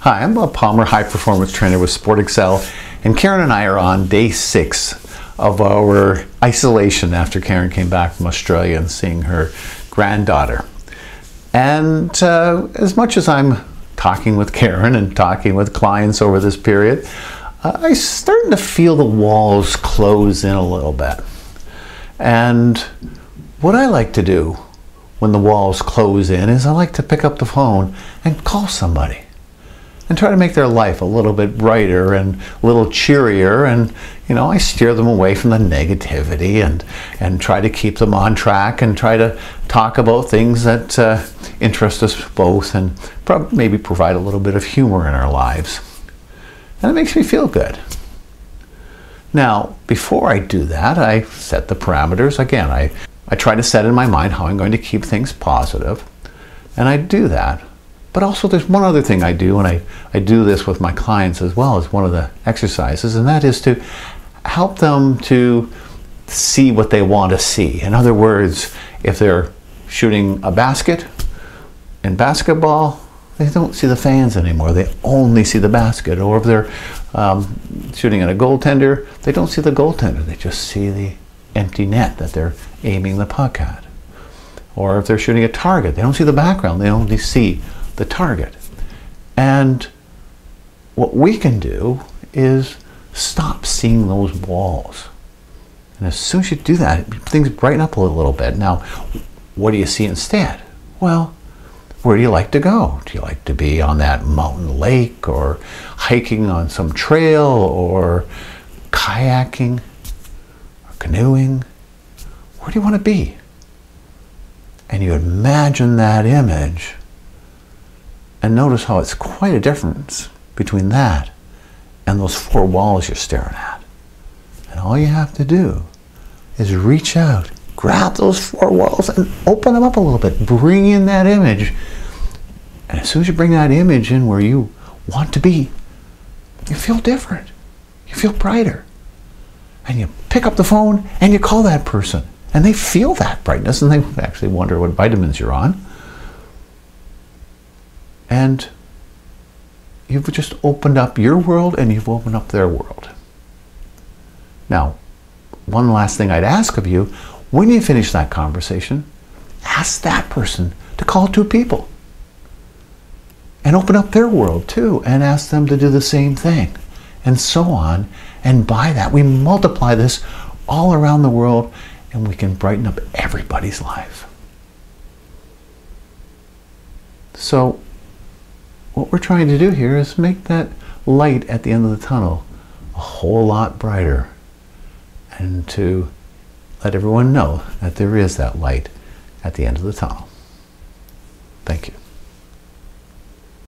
Hi, I'm Bob Palmer, high performance trainer with Sport Excel, and Karen and I are on day 6 of our isolation after Karen came back from Australia and seeing her granddaughter. And as much as I'm talking with Karen and talking with clients over this period, I'm starting to feel the walls close in a little bit. And what I like to do when the walls close in is I like to pick up the phone and call somebody and try to make their life a little bit brighter and a little cheerier. And I steer them away from the negativity and try to keep them on track and try to talk about things that interest us both and maybe provide a little bit of humor in our lives. And it makes me feel good. Now, before I do that, I set the parameters. Again, I try to set in my mind how I'm going to keep things positive, and I do that. But also there's one other thing I do, and I do this with my clients as well as one of the exercises, and that is to help them to see what they want to see. In other words, if they're shooting a basket in basketball, they don't see the fans anymore. They only see the basket. Or if they're shooting at a goaltender, they don't see the goaltender. They just see the empty net that they're aiming the puck at. Or if they're shooting a target, they don't see the background. They only see the target. And what we can do is stop seeing those walls. And as soon as you do that, things brighten up a little bit. Now, what do you see instead? Well, where do you like to go? Do you like to be on that mountain lake, or hiking on some trail, or kayaking, or canoeing? Where do you want to be? And you imagine that image and notice how it's quite a difference between that and those 4 walls you're staring at. And all you have to do is reach out, grab those 4 walls and open them up a little bit. Bring in that image. And as soon as you bring that image in where you want to be, you feel different. You feel brighter. And you pick up the phone and you call that person. And they feel that brightness and they actually wonder what vitamins you're on. And you've just opened up your world and you've opened up their world. Now, one last thing I'd ask of you, when you finish that conversation, ask that person to call 2 people and open up their world too, and ask them to do the same thing, and so on. And by that, we multiply this all around the world, and we can brighten up everybody's life. So what we're trying to do here is make that light at the end of the tunnel a whole lot brighter, and to let everyone know that there is that light at the end of the tunnel. Thank you.